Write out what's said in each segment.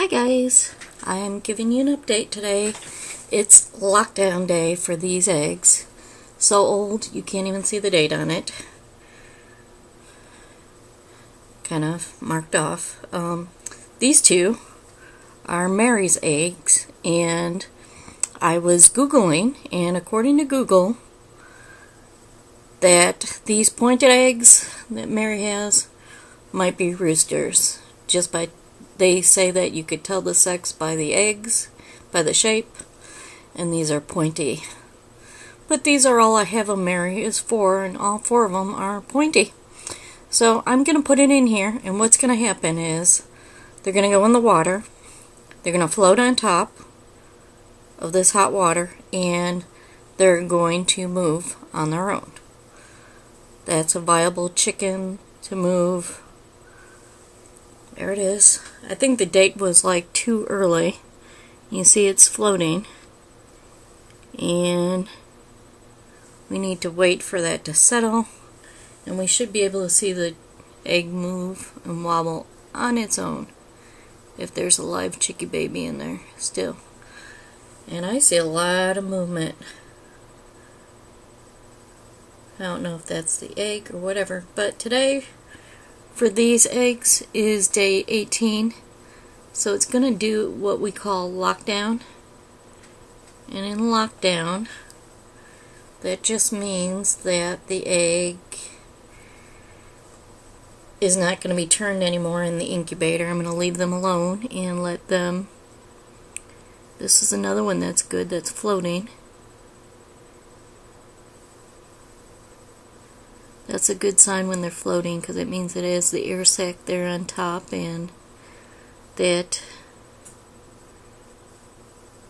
Hi guys, I am giving you an update today. It's lockdown day for these eggs. So old you can't even see the date on it. Kind of marked off. These two are Mary's eggs, and I was Googling, and according to Google, that these pointed eggs that Mary has might be roosters. They say that you could tell the sex by the eggs, by the shape, and these are pointy. But these are all I have of Mary is 4, and all 4 of them are pointy. So I'm going to put it in here, and what's going to happen is they're going to go in the water, they're going to float on top of this hot water, and they're going to move on their own. That's a viable chicken to move. There it is. I think the date was like too early. You see it's floating. And we need to wait for that to settle. And we should be able to see the egg move and wobble on its own. If there's a live chickie baby in there still. And I see a lot of movement. I don't know if that's the egg or whatever. But today, for these eggs, is day 18. So it's going to do what we call lockdown. And in lockdown, that just means that the egg is not going to be turned anymore in the incubator. I'm going to leave them alone and let them... This is another one that's good, that's floating. That's a good sign when they're floating, because it means it has the air sac there on top and that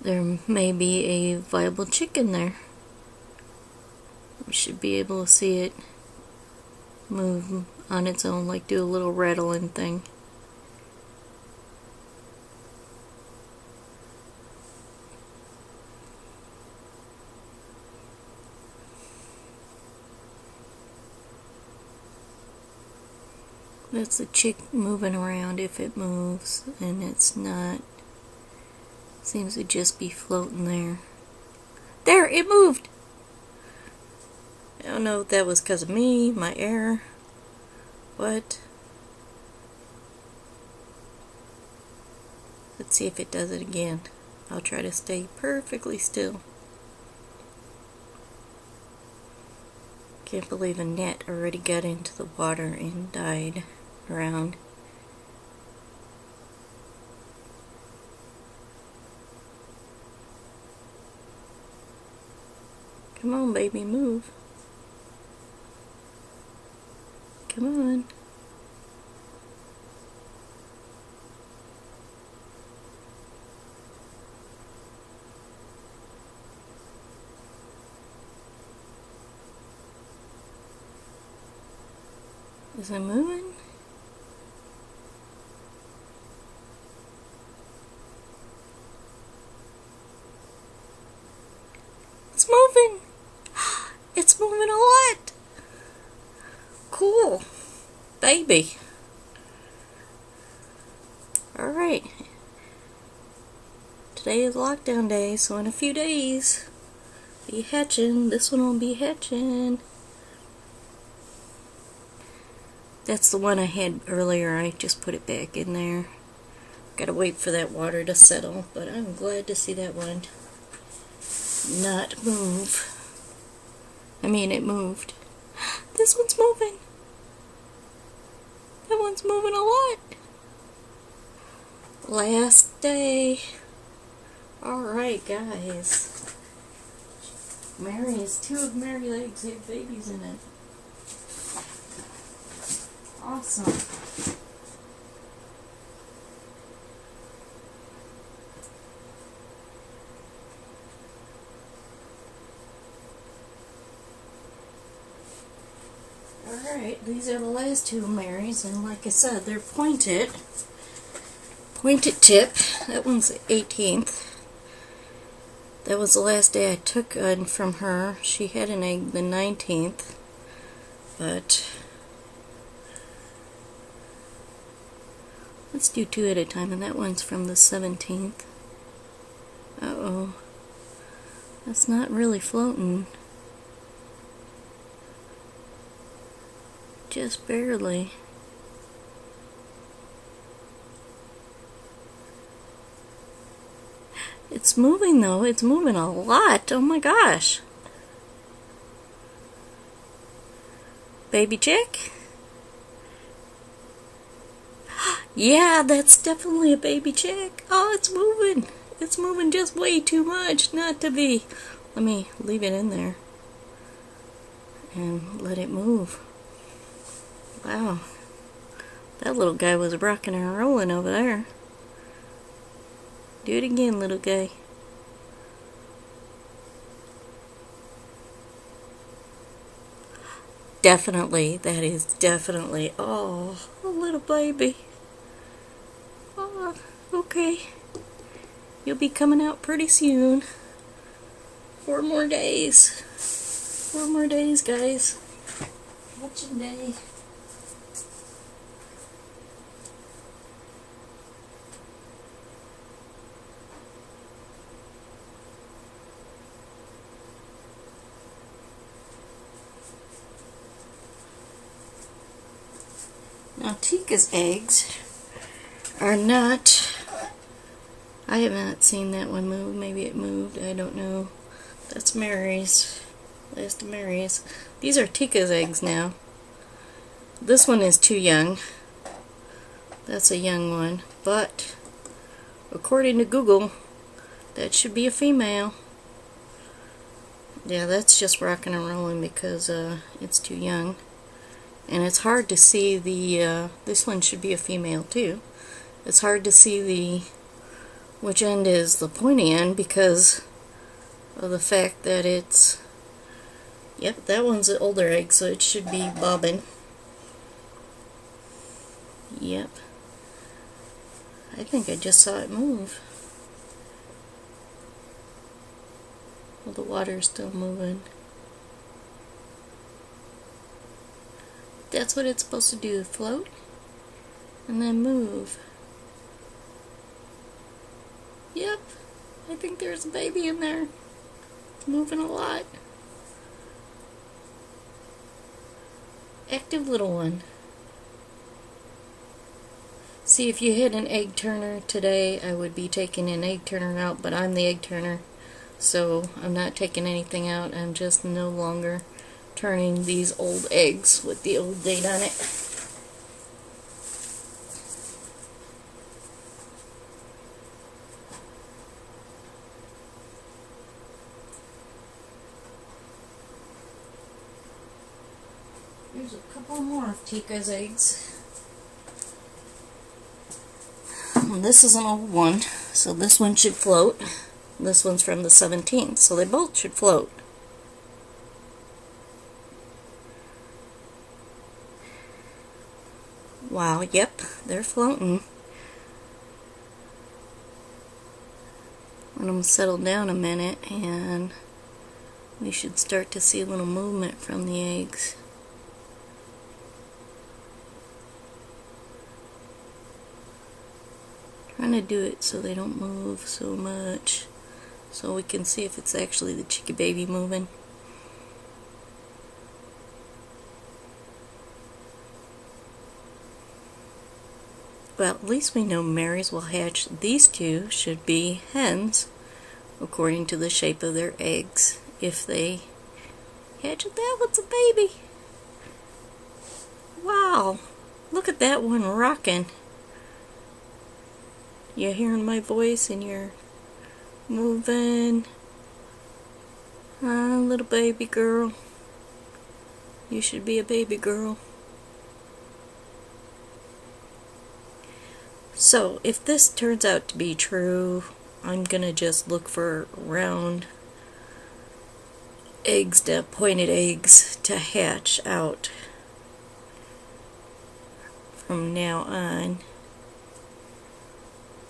there may be a viable chicken there. We should be able to see it move on its own, like do a little rattling thing. That's the chick moving around if it moves, and it's not. Seems to just be floating there. There, it moved! I don't know if that was because of me, my error, what. Let's see if it does it again. I'll try to stay perfectly still. Can't believe a net already got into the water and died around. Come on, baby, move. Come on. Is it moving? It's moving! It's moving a lot! Cool. Baby. Alright. Today is lockdown day, so in a few days, be hatching. This one will be hatching. That's the one I had earlier. I just put it back in there. Gotta wait for that water to settle, but I'm glad to see that one not move. I mean, it moved. This one's moving. That one's moving a lot. Last day. Alright, guys. Mary's 2 of Mary's eggs have babies in it. Awesome. Alright, these are the last 2 Marys, and like I said, they're pointed. Pointed tip. That one's the 18th. That was the last day I took one from her. She had an egg the 19th, but Let's do 2 at a time, and that one's from the 17th. Uh-oh. That's not really floating. Just barely. It's moving though, it's moving a lot. Oh my gosh. Baby chick? Yeah, that's definitely a baby chick. Oh, it's moving. It's moving just way too much not to be. Let me leave it in there and let it move. Wow. That little guy was rocking and rolling over there. Do it again, little guy. Definitely, that is definitely. Oh, a little baby. Oh, okay. You'll be coming out pretty soon. 4 more days. 4 more days, guys. Watching day. Now, Tika's eggs are not. I have not seen that one move. Maybe it moved. I don't know. That's Mary's. Last of Mary's. These are Tika's eggs now. This one is too young. That's a young one. But, according to Google, that should be a female. Yeah, that's just rocking and rolling because it's too young. And it's hard to see the, this one should be a female too. It's hard to see which end is the pointy end because of the fact that it's, yep, that one's an older egg, so it should be bobbing. Yep. I think I just saw it move. Well, the water's still moving. That's what it's supposed to do, float and then move. Yep, I think there's a baby in there. It's moving a lot. Active little one. See, if you hit an egg turner today, I would be taking an egg turner out, but I'm the egg turner, so I'm not taking anything out. I'm just no longer turning these old eggs with the old date on it. There's a couple more of Tika's eggs. This is an old one, so this one should float. This one's from the 17th, so they both should float. Wow, yep, they're floating. Let them settle down a minute and we should start to see a little movement from the eggs. Trying to do it so they don't move so much, so we can see if it's actually the chicky baby moving. Well, at least we know Mary's will hatch. These two should be hens, according to the shape of their eggs. If they hatch, that one's a baby. Wow, look at that one rocking. You're hearing my voice and you're moving. Ah, little baby girl. You should be a baby girl. So, if this turns out to be true, I'm gonna just look for round eggs, pointed eggs, to hatch out from now on.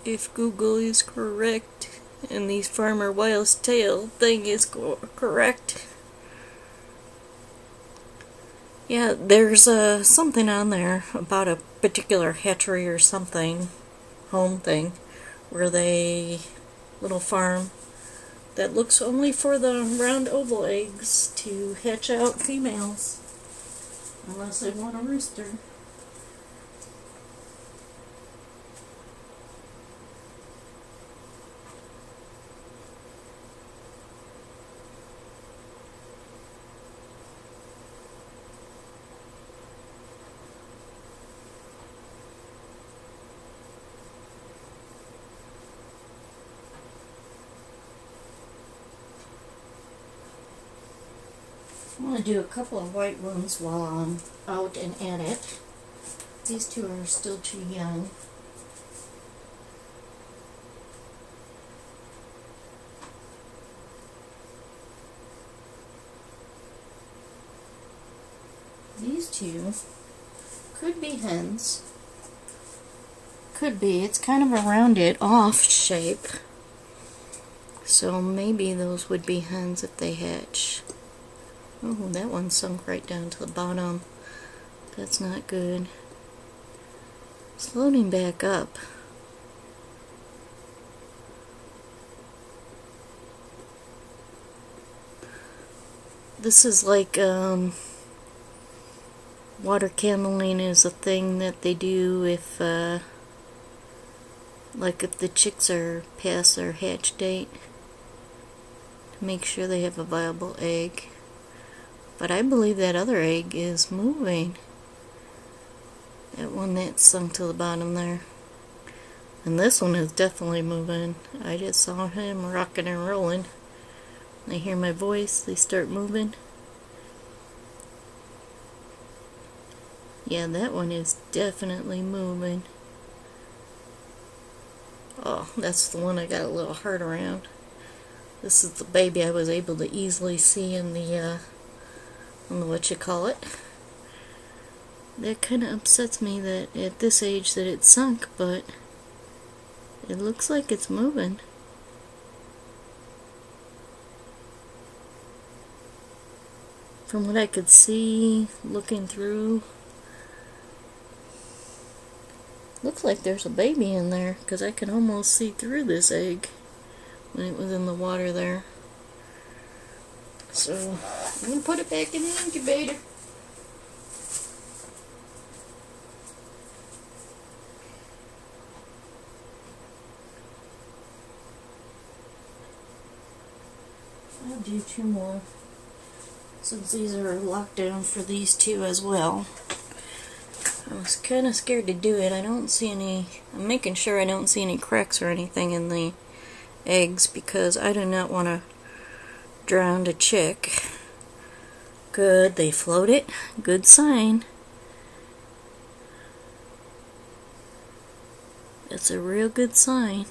If Google is correct and these Farmer Wild's Tale thing is correct. Yeah, there's something on there about a particular hatchery or something. home thing where they little farm that looks only for the round oval eggs to hatch out females unless they want a rooster. I'm going to do a couple of white ones while I'm out and at it. These two are still too young. These two could be hens. Could be. It's kind of a rounded off shape. So maybe those would be hens if they hatch. Oh, that one sunk right down to the bottom. That's not good. It's loading back up. This is like, water candling is a thing that they do if, like if the chicks are past their hatch date. To make sure they have a viable egg. But I believe that other egg is moving. That one that sunk to the bottom there. And this one is definitely moving. I just saw him rocking and rolling. They hear my voice, they start moving. Yeah, that one is definitely moving. Oh, that's the one I got a little heart around. This is the baby I was able to easily see in the what you call it. That kind of upsets me that at this age that it's sunk, but it looks like it's moving. From what I could see, looking through, looks like there's a baby in there, because I can almost see through this egg when it was in the water there. So, I'm going to put it back in the incubator. I'll do two more, since these are locked down for these two as well. I was kind of scared to do it. I don't see any, I'm making sure I don't see any cracks or anything in the eggs, because I do not want to drown a chick. Good, they floated. Good sign. That's a real good sign.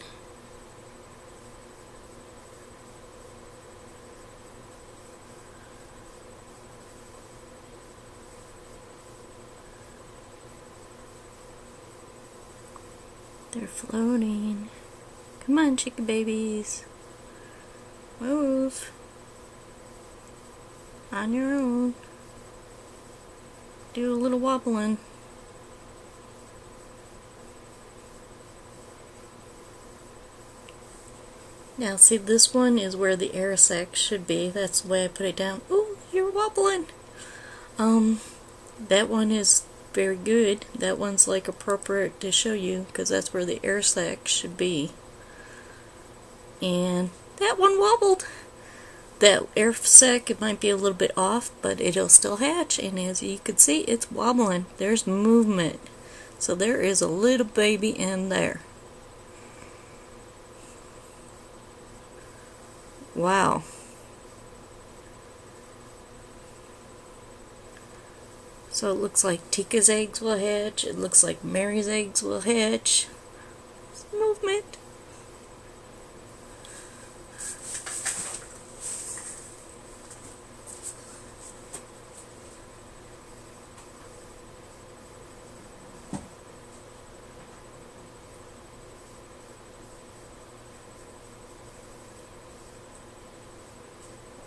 They're floating. Come on, chicken babies. Move. On your own. Do a little wobbling. Now see, this one is where the air sac should be. That's the way I put it down. Ooh, you're wobbling. That one is very good. That one's like appropriate to show you, because that's where the air sac should be. And that one wobbled. That air sac, it might be a little bit off, but it'll still hatch, and as you can see, it's wobbling. There's movement. So there is a little baby in there. Wow. So it looks like Tika's eggs will hatch. It looks like Mary's eggs will hatch. It's movement.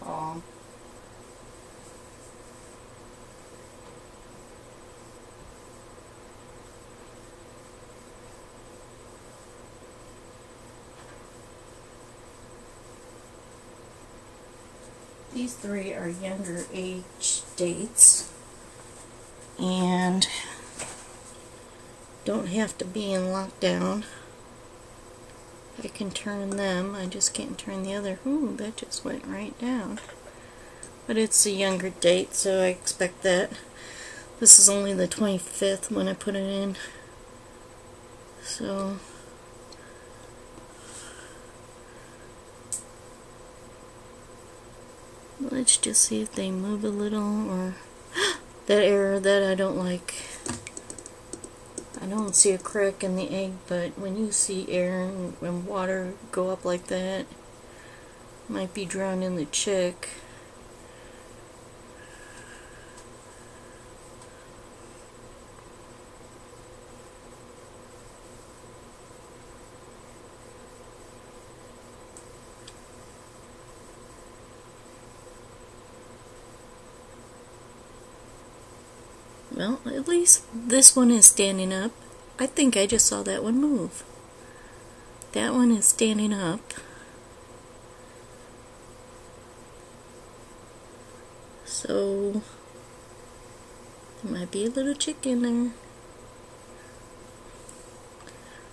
Aw. These three are younger age dates and don't have to be in lockdown. I can turn them, I just can't turn the other. Ooh, that just went right down. But it's a younger date, so I expect that. This is only the 25th when I put it in. So let's just see if they move a little, or that error that I don't like. I don't see a crack in the egg, but when you see air and water go up like that, might be drowning the chick. Well, at least this one is standing up. I think I just saw that one move. That one is standing up. So, there might be a little chick in there.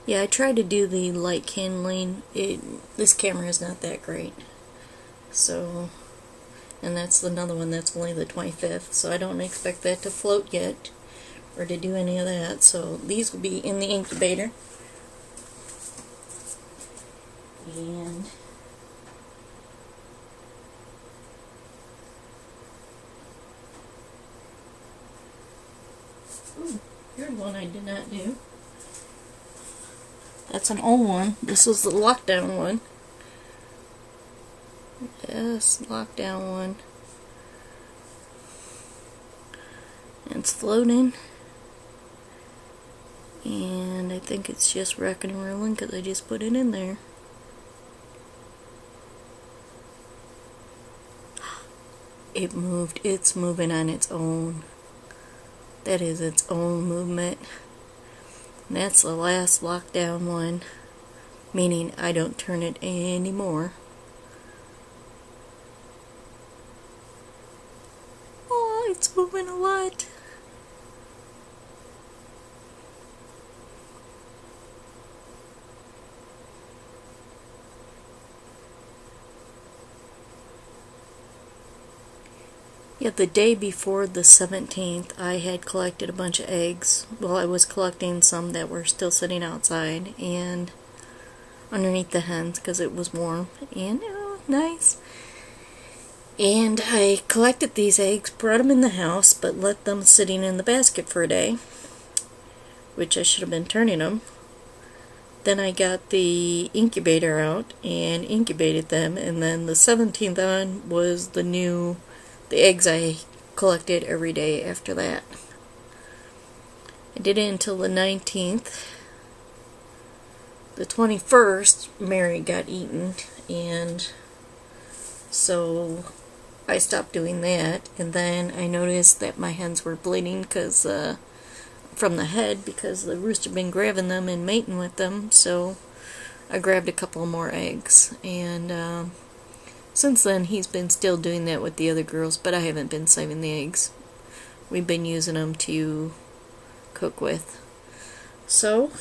Yeah, I tried to do the light handling. This camera is not that great. So, and that's another one that's only the 25th, so I don't expect that to float yet or to do any of that. So these will be in the incubator. And ooh, here's one I did not do. That's an old one. This is the lockdown one. Yes, lockdown one. It's floating. And I think it's just rocking and rolling because I just put it in there. It moved. It's moving on its own. That is its own movement. And that's the last lockdown one. Meaning I don't turn it anymore. Oh, it's moving a lot. Yeah, the day before the 17th, I had collected a bunch of eggs. Well, I was collecting some that were still sitting outside and underneath the hens because it was warm. And, oh, nice. And I collected these eggs, brought them in the house, but let them sitting in the basket for a day, which I should have been turning them. Then I got the incubator out and incubated them, and then the 17th on was the eggs I collected every day after that. I did it until the 19th. The 21st, Mary got eaten, and so I stopped doing that. And then I noticed that my hens were bleeding because from the head, because the rooster had been grabbing them and mating with them. So I grabbed a couple more eggs, and since then, he's been still doing that with the other girls, but I haven't been saving the eggs. We've been using them to cook with. So,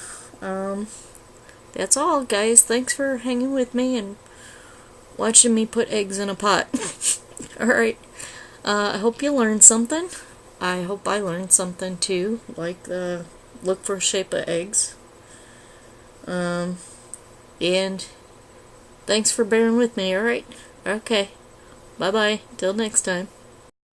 that's all, guys. Thanks for hanging with me and watching me put eggs in a pot. Alright, I hope you learned something. I hope I learned something too, like look for shape of eggs. And thanks for bearing with me, alright? Okay, bye-bye, till next time.